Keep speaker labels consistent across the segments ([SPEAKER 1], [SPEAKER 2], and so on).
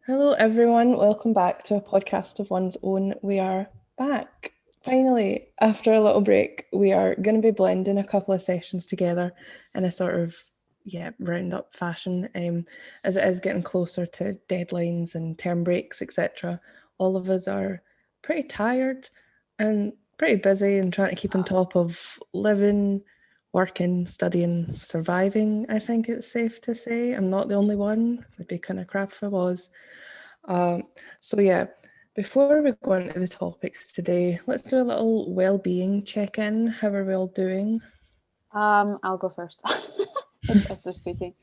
[SPEAKER 1] Hello, everyone. Welcome back to a podcast of one's own. We are back. Finally, after a little break, we are going to be blending a couple of sessions together in a sort of, roundup fashion. As it is getting closer to deadlines and term breaks, etc. All of us are pretty tired and pretty busy and trying to keep on top of living, working, studying, surviving. I think it's safe to say I'm not the only one. It'd be kind of crap if I was. Um, so yeah, before we go into the topics today, let's do a little well-being check-in. How are we all doing?
[SPEAKER 2] I'll go first. It's Esther speaking.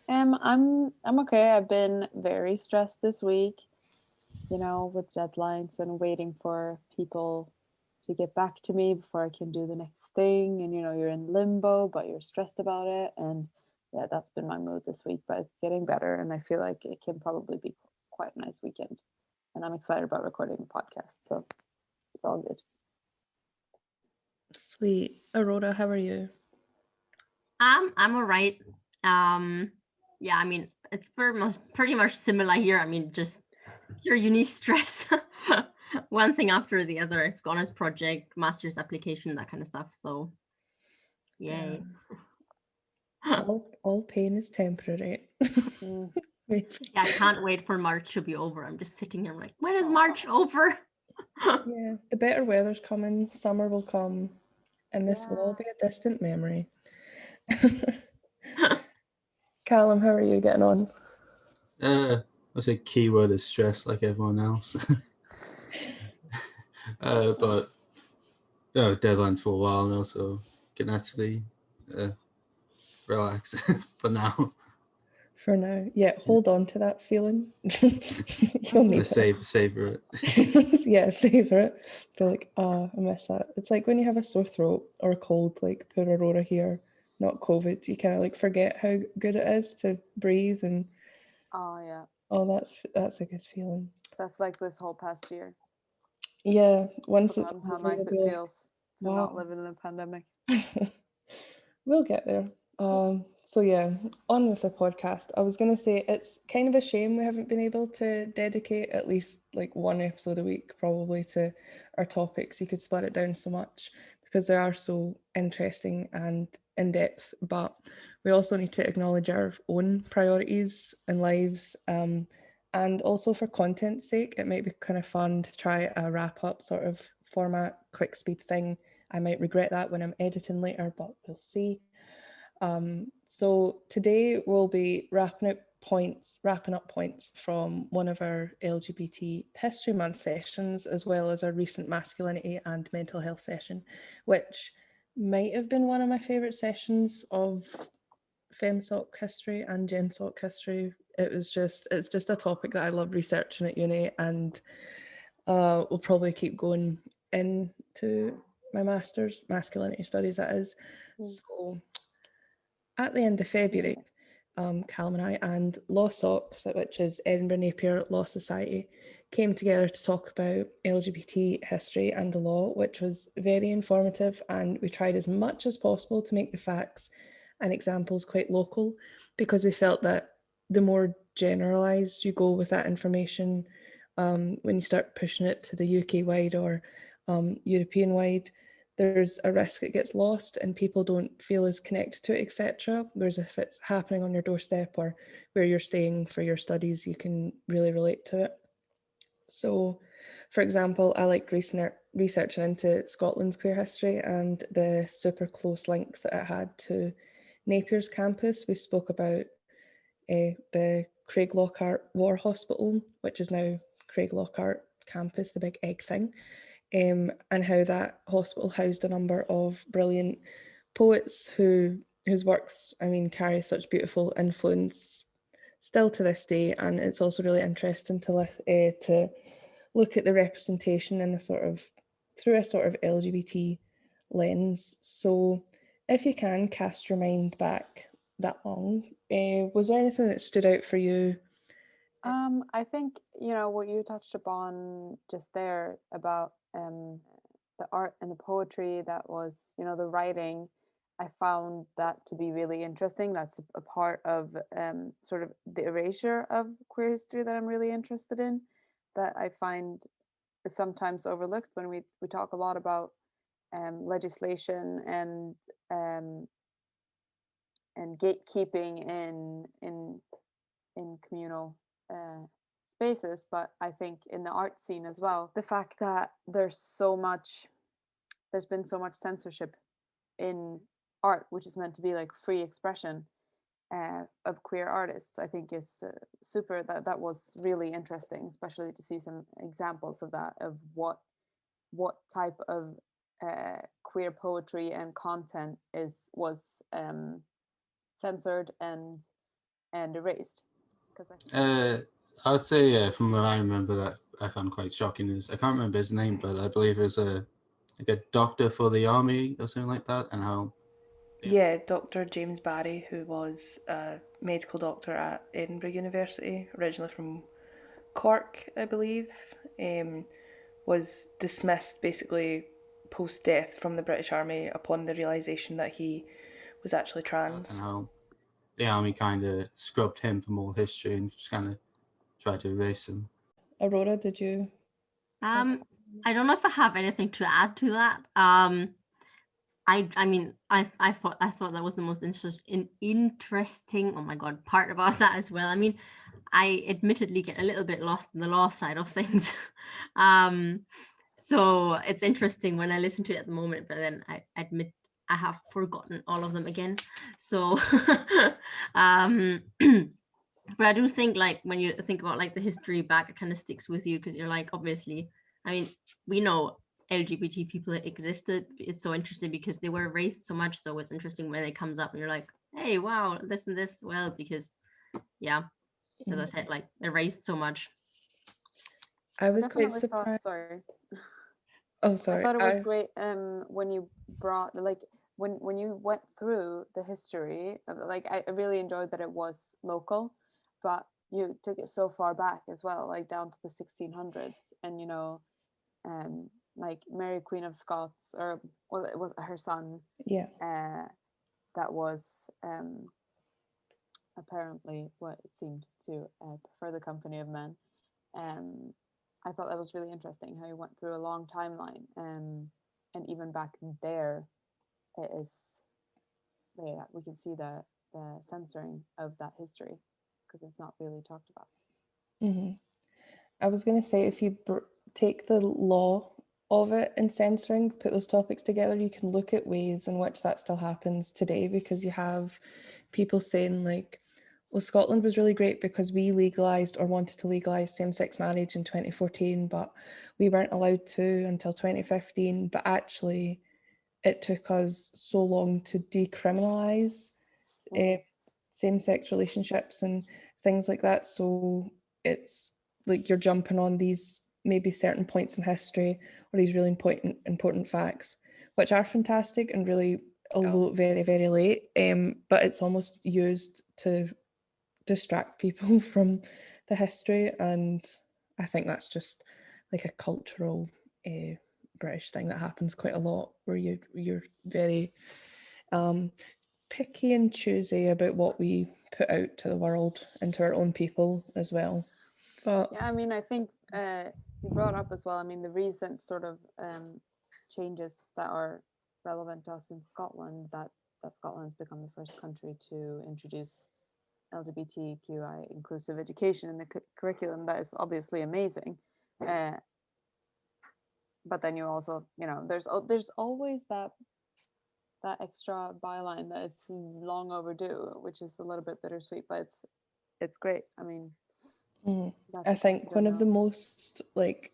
[SPEAKER 2] I'm okay. I've been very stressed this week, with deadlines and waiting for people to get back to me before I can do the next thing. And you're in limbo, but you're stressed about it. And yeah, that's been my mood this week, but it's getting better, and I feel like it can probably be quite a nice weekend. And I'm excited about recording the podcast, so it's all good.
[SPEAKER 1] Sweet. Aurora, how are you?
[SPEAKER 3] I'm all right. Um, yeah, I mean, it's pretty much similar here. I mean, just your uni stress, one thing after the other. Honors project, master's application, that kind of stuff. So,
[SPEAKER 1] Yeah.
[SPEAKER 3] yay.
[SPEAKER 1] All pain is temporary.
[SPEAKER 2] Mm.
[SPEAKER 3] Yeah, I can't wait for March to be over. I'm just sitting here like, when is March over?
[SPEAKER 1] Yeah, the better weather's coming, summer will come, and this will all
[SPEAKER 2] Yeah.
[SPEAKER 1] be a distant memory. Callum, how are you getting on?
[SPEAKER 4] I say keyword is stress like everyone else. But deadlines for a while now, so can actually relax for now.
[SPEAKER 1] For now, yeah, hold on to that feeling. You'll need
[SPEAKER 4] Savor it.
[SPEAKER 1] yeah, savor it. Be like, oh, I miss that. It's like when you have a sore throat or a cold, like poor Aurora here, not COVID. You kind of like forget how good it is to breathe, and
[SPEAKER 2] Oh yeah.
[SPEAKER 1] oh, that's a good feeling.
[SPEAKER 2] That's like this whole past year.
[SPEAKER 1] Yeah, once it's
[SPEAKER 2] Forgotten how
[SPEAKER 1] over, you'll
[SPEAKER 2] nice
[SPEAKER 1] be
[SPEAKER 2] it
[SPEAKER 1] like,
[SPEAKER 2] feels to not
[SPEAKER 1] wow,
[SPEAKER 2] live in a pandemic.
[SPEAKER 1] we'll get there. So yeah, on with the podcast. I was gonna say it's kind of a shame we haven't been able to dedicate at least like one episode a week probably to our topics. You could split it down so much because they are so interesting and in depth, but we also need to acknowledge our own priorities and lives. And also for content's sake, it might be kind of fun to try a wrap up sort of format, quick speed thing. I might regret that when I'm editing later, but we'll see. So today we'll be wrapping up points from one of our LGBT History Month sessions, as well as our recent masculinity and mental health session, which might have been one of my favourite sessions of FemSoc history and GenSoc history. It's just a topic that I love researching at uni, and we'll probably keep going into my master's masculinity studies. That is
[SPEAKER 2] Mm.
[SPEAKER 1] so at the end of February, Callum and I and LawSoc, which is Edinburgh Napier Law Society, came together to talk about LGBT history and the law, which was very informative. And we tried as much as possible to make the facts and examples quite local because we felt that the more generalised you go with that information, when you start pushing it to the UK wide or European wide, there's a risk it gets lost and people don't feel as connected to it, etc. Whereas if it's happening on your doorstep or where you're staying for your studies, you can really relate to it. So, for example, I like researching into Scotland's queer history and the super close links that it had to Napier's campus. We spoke about the Craig Lockhart War Hospital, which is now Craig Lockhart campus, the big egg thing, and how that hospital housed a number of brilliant poets whose works, I mean, carry such beautiful influence still to this day. And it's also really interesting to look at the representation in a sort of through a sort of LGBT lens. So, if you can cast your mind back that long, was there anything that stood out for you?
[SPEAKER 2] I think what you touched upon just there about the art and the poetry that was the writing. I found that to be really interesting. That's a part of sort of the erasure of queer history that I'm really interested in, that I find is sometimes overlooked when we talk a lot about legislation um, and gatekeeping in communal spaces. But I think in the art scene as well, the fact that there's been so much censorship in art, which is meant to be like free expression of queer artists, I think is super. That was really interesting, especially to see some examples of that, of what type of queer poetry and content was censored and erased. Because
[SPEAKER 4] I would say from what I remember that I found quite shocking is I can't remember his name, but I believe it was like a doctor for the army or something like that, and how
[SPEAKER 1] Yeah, Dr. James Barry, who was a medical doctor at Edinburgh University, originally from Cork, I believe, was dismissed basically post death from the British Army upon the realisation that he was actually
[SPEAKER 4] and
[SPEAKER 1] trans.
[SPEAKER 4] how the army kind of scrubbed him from all history and just kind of tried to erase him.
[SPEAKER 1] Aurora, did you?
[SPEAKER 3] I don't know if I have anything to add to that. I mean, I thought that was the most interesting, oh my god, part about that as well. I mean, I admittedly get a little bit lost in the law side of things. So it's interesting when I listen to it at the moment, but then I admit I have forgotten all of them again. So but I do think, like, when you think about like the history back, it kind of sticks with you, because you're like, obviously, I mean, we know LGBT people existed. It's so interesting because they were raised so much, so it's interesting when it comes up and you're like, hey, wow, this and this. Well, because yeah, as I said, like, they're raised so much.
[SPEAKER 1] I was quite
[SPEAKER 2] definitely
[SPEAKER 1] surprised.
[SPEAKER 2] sorry.
[SPEAKER 1] Oh,
[SPEAKER 2] I
[SPEAKER 1] sorry.
[SPEAKER 2] thought it was great when you brought like when you went through the history of, like, I really enjoyed that it was local, but you took it so far back as well, like down to the 1600s, and like Mary Queen of Scots, or well, it was her son
[SPEAKER 1] Yeah.
[SPEAKER 2] that was apparently what it seemed to prefer the company of men. I thought that was really interesting how he went through a long timeline, and even back there, it is yeah, we can see the censoring of that history because it's not really talked about.
[SPEAKER 1] I was going to say, if you take the law of it and censoring, put those topics together, you can look at ways in which that still happens today, because you have people saying, like, well, Scotland was really great because we legalised or wanted to legalise same-sex marriage in 2014, but we weren't allowed to until 2015. But actually, it took us so long to decriminalise same-sex relationships and things like that. So it's like you're jumping on these maybe certain points in history or these really important facts, which are fantastic and really, although very, very late, but it's almost used to distract people from the history. And I think that's just like a cultural British thing that happens quite a lot, where you're very picky and choosy about what we put out to the world and to our own people as well. But
[SPEAKER 2] Yeah, I mean, I think you brought up as well. I mean, the recent sort of changes that are relevant to us in Scotland, that Scotland's become the first country to introduce LGBTQI inclusive education in the curriculum. That is obviously amazing. But then you also, there's always that extra byline that it's long overdue, which is a little bit bittersweet, but it's great. I mean,
[SPEAKER 1] I think one of the most like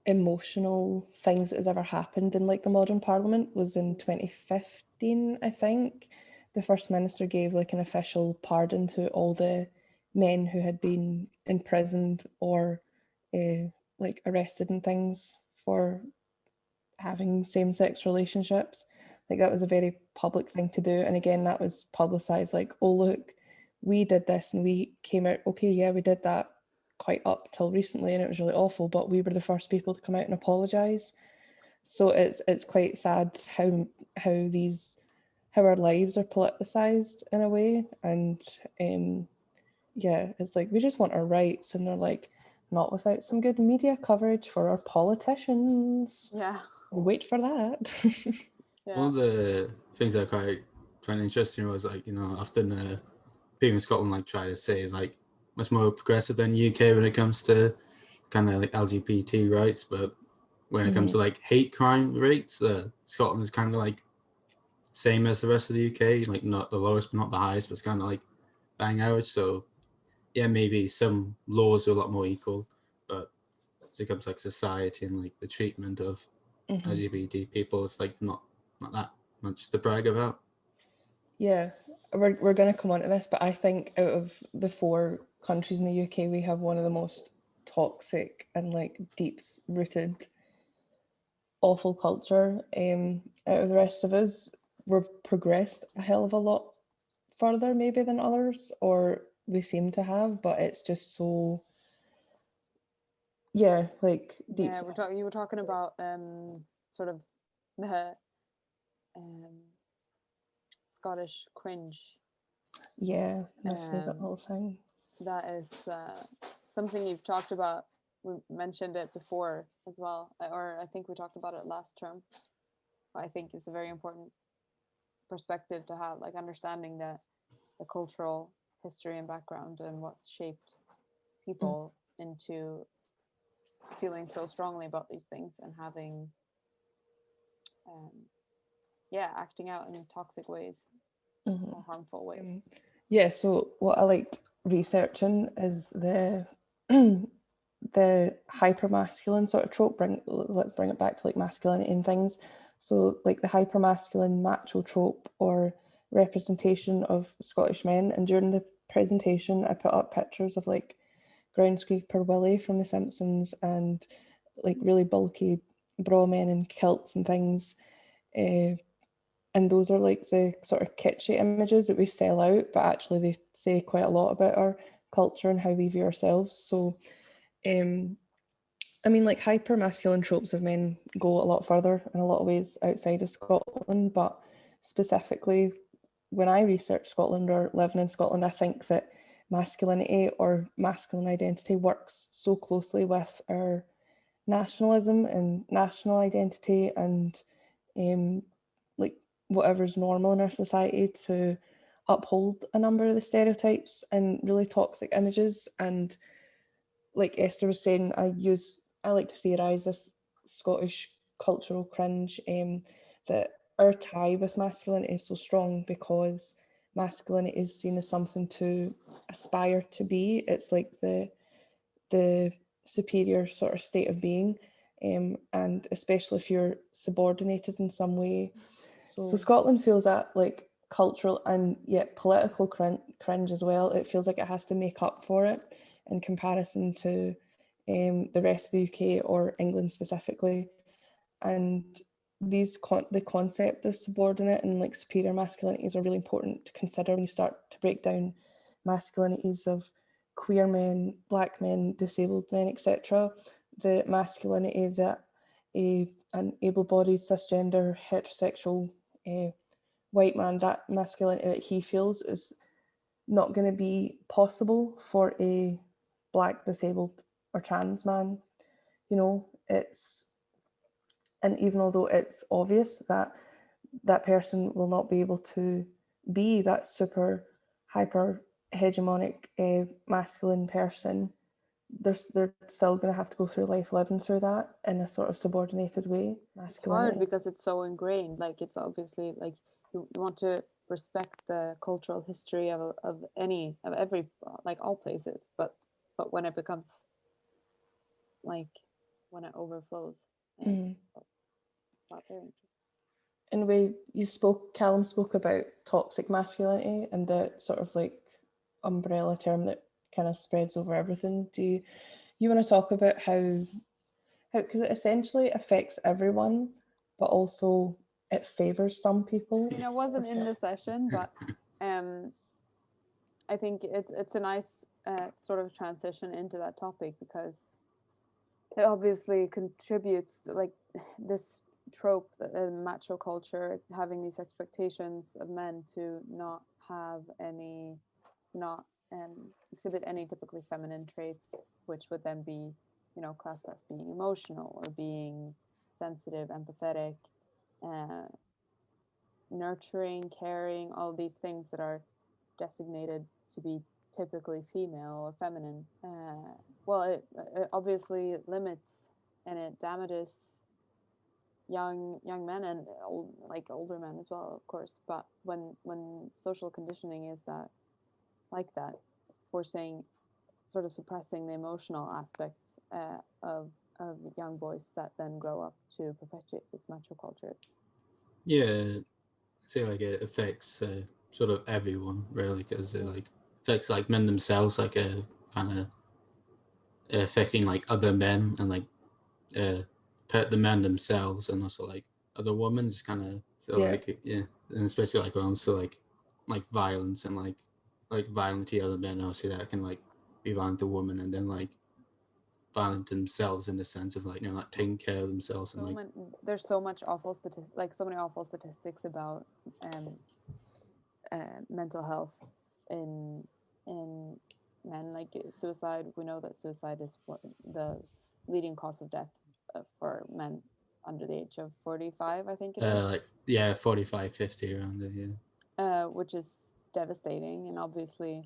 [SPEAKER 1] emotional things that has ever happened in like the modern parliament was in 2015, I think. The First Minister gave like an official pardon to all the men who had been imprisoned or like arrested and things for having same-sex relationships. Like that was a very public thing to do, and again that was publicized like, oh look, we did this and we came out okay, yeah, we did that quite up till recently and it was really awful, but we were the first people to come out and apologize. So it's quite sad how these how our lives are politicized in a way, and yeah, it's like we just want our rights, and they're like, not without some good media coverage for our politicians.
[SPEAKER 2] Yeah.
[SPEAKER 1] Wait for that.
[SPEAKER 4] One of the things I quite find interesting was like, often people in Scotland like try to say like much more progressive than UK when it comes to kind of like LGBT rights, but when it comes to like hate crime rates, Scotland is kind of like same as the rest of the UK, like not the lowest but not the highest, but it's kind of like bang average. So yeah, maybe some laws are a lot more equal, but when it comes to like society and like the treatment of LGBT people, it's like not that much to brag about.
[SPEAKER 1] Yeah, we're going to come on to this, but I think out of the 4 countries in the UK, we have one of the most toxic and like deep rooted awful culture. Out of the rest of us, we've progressed a hell of a lot further maybe than others, or we seem to have, but it's just so, yeah, like deep.
[SPEAKER 2] Yeah, you were talking about sort of the Scottish cringe.
[SPEAKER 1] Yeah, my favorite whole thing.
[SPEAKER 2] That is something you've talked about. We mentioned it before as well, or I think we talked about it last term. But I think it's a very important perspective to have, like understanding the cultural history and background and what's shaped people into feeling so strongly about these things and having acting out in toxic ways or harmful ways.
[SPEAKER 1] Yeah, so what I liked researching is the the hypermasculine sort of trope. Let's bring it back to like masculinity and things. So like the hypermasculine macho trope or representation of Scottish men. And during the presentation, I put up pictures of like groundskeeper Willie from The Simpsons and like really bulky bra men in kilts and things. And those are like the sort of kitschy images that we sell out, but actually they say quite a lot about our culture and how we view ourselves. So I mean, like hyper masculine tropes of men go a lot further in a lot of ways outside of Scotland, but specifically when I research Scotland or living in Scotland, I think that masculinity or masculine identity works so closely with our nationalism and national identity and like whatever's normal in our society to uphold a number of the stereotypes and really toxic images. And like Esther was saying, I like to theorise this Scottish cultural cringe, that our tie with masculinity is so strong because masculinity is seen as something to aspire to be. It's like the superior sort of state of being, and especially if you're subordinated in some way. So Scotland feels that like cultural and yet political cringe as well. It feels like it has to make up for it in comparison to the rest of the UK or England specifically. And the concept of subordinate and like superior masculinities are really important to consider when you start to break down masculinities of queer men, black men, disabled men, etc. The masculinity that an able-bodied cisgender heterosexual white man, that masculinity that he feels is not going to be possible for a black, disabled, or trans man. It's, and even although it's obvious that that person will not be able to be that super hyper hegemonic masculine person, they're still going to have to go through life living through that in a sort of subordinated way.
[SPEAKER 2] It's hard because it's so ingrained. Like it's obviously like you want to respect the cultural history of every like all places, but when it becomes like when it overflows, it's not very interesting.
[SPEAKER 1] And Callum spoke about toxic masculinity and the sort of like umbrella term that kind of spreads over everything. Do you want to talk about how because it essentially affects everyone, but also it favors some people?
[SPEAKER 2] I mean, I wasn't in the session, but I think it's a nice sort of transition into that topic because it obviously contributes like this trope, the macho culture, having these expectations of men to not have any, not exhibit any typically feminine traits, which would then be, classed as being emotional or being sensitive, empathetic, uh, nurturing, caring, all these things that are designated to be typically female or feminine. Well, it obviously limits and it damages young men and older men as well, of course. But when social conditioning is that like that, forcing, sort of suppressing the emotional aspects of young boys that then grow up to perpetuate this macho culture.
[SPEAKER 4] Yeah, I say like it affects sort of everyone really, because it like affects like men themselves, like kind of affecting like other men and like the men themselves, and also like other women, just kind of so
[SPEAKER 1] Yeah.
[SPEAKER 4] like and especially like also like violence and like violent to other men. Obviously, that can like be violent to women, and then like violent to themselves in the sense of like like taking care of themselves and like
[SPEAKER 2] There's so much awful so many awful statistics about mental health in men, like suicide. We know that suicide is the leading cause of death for men under the age of 45, I think it is.
[SPEAKER 4] like 45, 50 around there,
[SPEAKER 2] Which is devastating, and obviously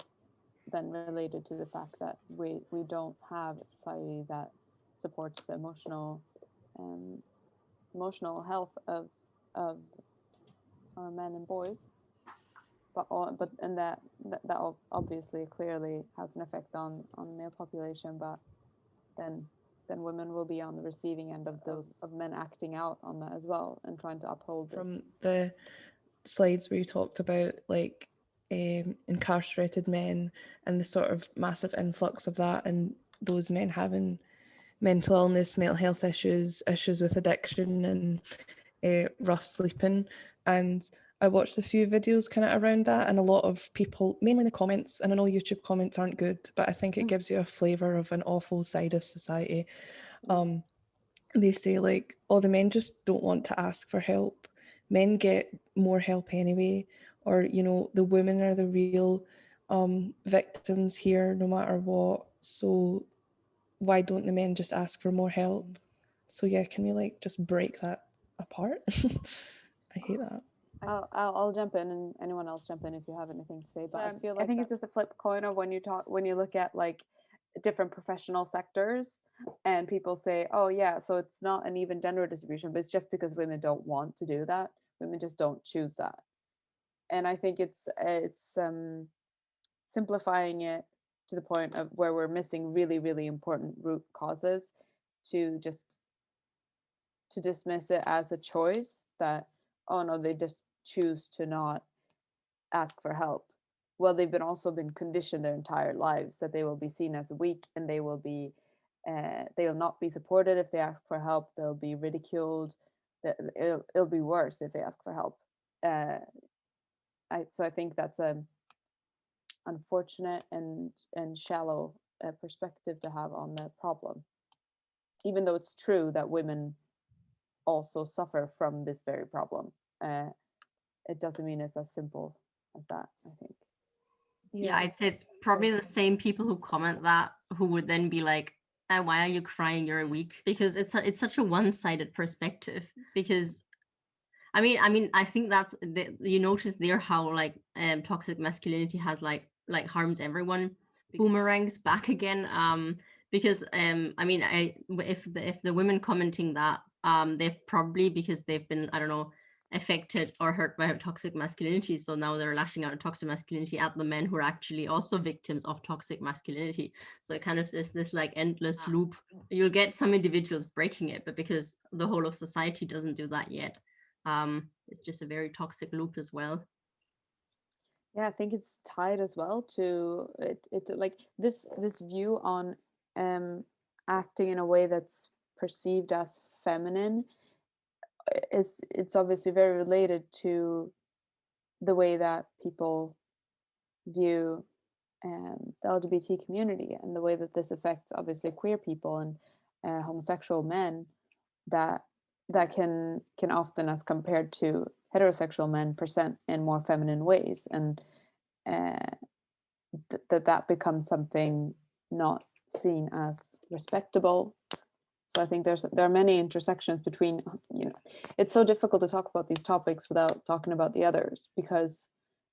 [SPEAKER 2] then related to the fact that we don't have a society that supports the emotional health of our men and boys. But obviously clearly has an effect on the male population. But then women will be on the receiving end of those, of men acting out on that as well and trying to uphold this.
[SPEAKER 1] From the slides where you talked about like incarcerated men and the sort of massive influx of that, and those men having mental illness, mental health issues with addiction, and rough sleeping. And I watched a few videos kind of around that, and a lot of people, mainly in the comments, and I know YouTube comments aren't good, but I think it gives you a flavour of an awful side of society. They say like, oh, the men just don't want to ask for help. Men get more help anyway, or the women are the real victims here, no matter what. So why don't the men just ask for more help? So yeah, can we like just break that apart? I hate that.
[SPEAKER 2] I'll jump in, and anyone else jump in if you have anything to say. But I feel like I think
[SPEAKER 1] that-
[SPEAKER 2] it's just a flip coin of when you look at like different professional sectors, and people say, oh yeah, so it's not an even gender distribution, but it's just because women don't want to do that. Women just don't choose that. And I think it's simplifying it to the point of where we're missing really, really important root causes to dismiss it as a choice that, oh no, they just choose to not ask for help. Well, they've been conditioned their entire lives that they will be seen as weak, and they will not be supported if they ask for help. They'll be ridiculed. It'll be worse if they ask for help. So I think that's a unfortunate and shallow perspective to have on the problem, even though it's true that women also suffer from this very problem. It doesn't mean it's as simple as that, I think.
[SPEAKER 3] Yeah, I'd say it's probably the same people who comment that who would then be like, why are you crying? You're weak. Because it's such a one-sided perspective. Because I think that's you notice there how like toxic masculinity has like harms everyone, boomerangs back again. Because if the women commenting that they've probably, because they've been, I don't know, affected or hurt by toxic masculinity, so now they're lashing out at toxic masculinity at the men who are actually also victims of toxic masculinity. So it kind of is this like endless loop. You'll get some individuals breaking it, but because the whole of society doesn't do that yet, it's just a very toxic loop as well.
[SPEAKER 2] Yeah, I think it's tied as well to it like this view on acting in a way that's perceived as feminine it's obviously very related to the way that people view the LGBT community, and the way that this affects obviously queer people and homosexual men, that that can often, as compared to heterosexual men, present in more feminine ways, and that becomes something not seen as respectable. So I think there are many intersections between, it's so difficult to talk about these topics without talking about the others, because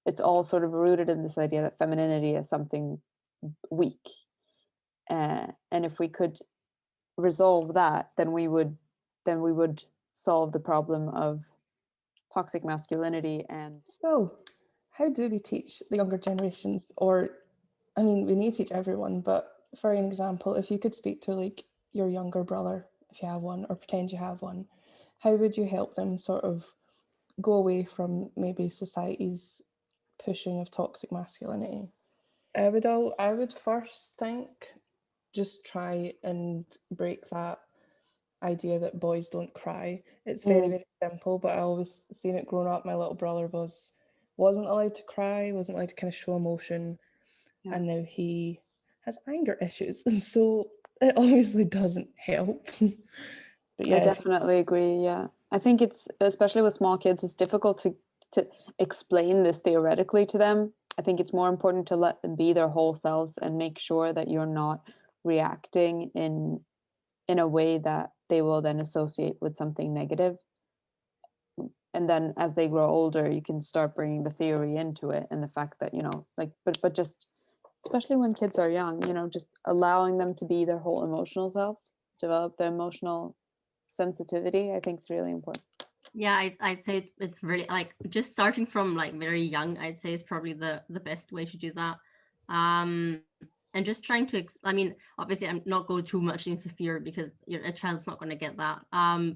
[SPEAKER 2] it's all sort of rooted in this idea that femininity is something weak. And if we could resolve that, then we would solve the problem of toxic masculinity. And
[SPEAKER 1] So, how do we teach the younger generations? Or, I mean, we need to teach everyone, but for an example, if you could speak to like your younger brother, if you have one, or pretend you have one, how would you help them sort of go away from maybe society's pushing of toxic masculinity? I would first think just try and break that idea that boys don't cry. It's very, very simple, but I always seen it growing up. My little brother wasn't allowed to cry, wasn't allowed to kind of show emotion, and now he has anger issues, and so it obviously doesn't help. But
[SPEAKER 2] I
[SPEAKER 1] yeah,
[SPEAKER 2] definitely agree. Yeah, I think it's, especially with small kids, it's difficult to explain this theoretically to them. I think it's more important to let them be their whole selves and make sure that you're not reacting in a way that they will then associate with something negative. And then as they grow older, you can start bringing the theory into it, and the fact that, like, but just, especially when kids are young, just allowing them to be their whole emotional selves, develop their emotional sensitivity, I think is really important.
[SPEAKER 3] Yeah, I'd say it's really, like, just starting from like very young, I'd say is probably the best way to do that. And just trying to I mean, obviously I'm not going too much into theory because a child's not going to get that.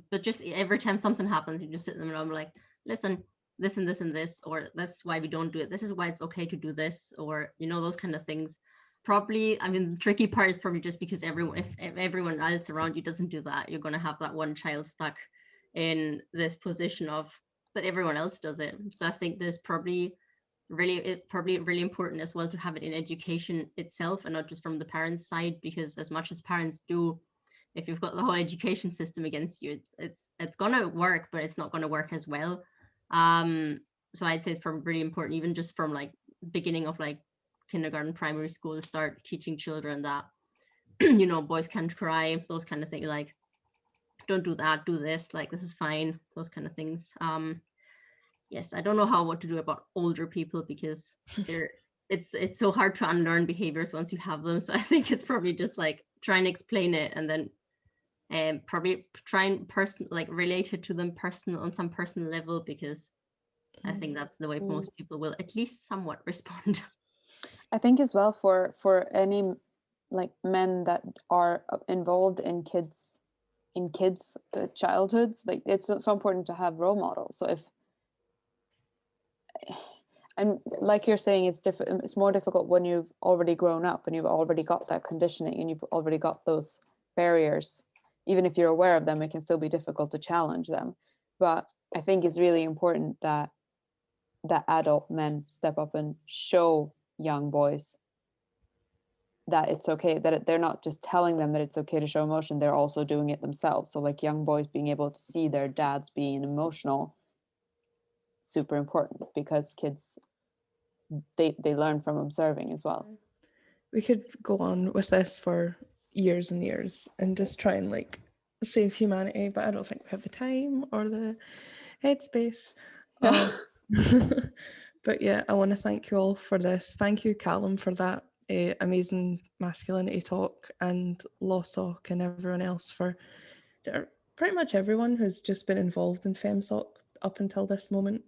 [SPEAKER 3] But just every time something happens, you just sit them and I'm like, listen, this and this and this, or that's why we don't do it, this is why it's okay to do this, or those kind of things. Probably, I mean, the tricky part is probably just because if everyone else around you doesn't do that, you're going to have that one child stuck in this position of, but everyone else does it. So I think there's probably really important as well to have it in education itself, and not just from the parents' side, because as much as parents do, if you've got the whole education system against you, it's gonna work, but it's not gonna work as well. So I'd say it's probably really important, even just from like beginning of like kindergarten, primary school, to start teaching children that boys can't cry, those kind of things, like don't do that, do this, like this is fine, those kind of things. Yes, I don't know what to do about older people, because it's so hard to unlearn behaviors once you have them. So I think it's probably just like try and explain it, and then probably try and relate it to them on some personal level, because I think that's the way most people will at least somewhat respond.
[SPEAKER 2] I think as well, for any like men that are involved in kids childhoods, like it's so important to have role models. So if, and like you're saying, it's more difficult when you've already grown up and you've already got that conditioning and you've already got those barriers. Even if you're aware of them, it can still be difficult to challenge them. But I think it's really important that adult men step up and show young boys that it's okay, that they're not just telling them that it's okay to show emotion, they're also doing it themselves. So like young boys being able to see their dads being emotional, super important, because kids, they learn from observing as well.
[SPEAKER 1] We could go on with this for years and years and just try and like save humanity, but I don't think we have the time or the headspace. But yeah, I want to thank you all for this. Thank you, Callum, for that amazing masculinity talk, and Lawsock and everyone else for pretty much everyone who's just been involved in FemSoc up until this moment.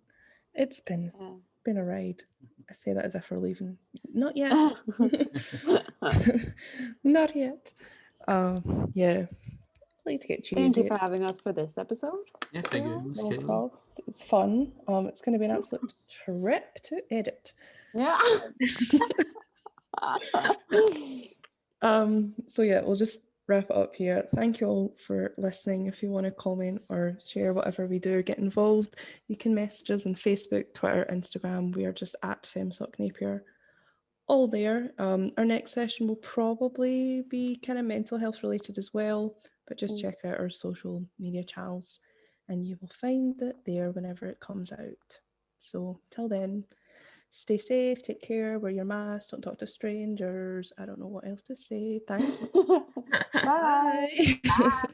[SPEAKER 1] It's been a ride. I say that as if we're leaving. Not yet. Not yet. Yeah. I like to get cheesy.
[SPEAKER 2] Thank you for having us for this episode.
[SPEAKER 4] Yeah, thank you.
[SPEAKER 1] No props. It's fun. It's going to be an absolute trip to edit.
[SPEAKER 2] Yeah.
[SPEAKER 1] So yeah, we'll just wrap it up here. Thank you all for listening. If you want to comment or share whatever we do, get involved, you can message us on Facebook, Twitter, Instagram. We are just at FemSoc Napier. All there. Our next session will probably be kind of mental health related as well, but just check out our social media channels. and you will find it there whenever it comes out. So till then, stay safe, take care, wear your mask, don't talk to strangers. I don't know what else to say. Thank you.
[SPEAKER 2] Bye.
[SPEAKER 1] Bye.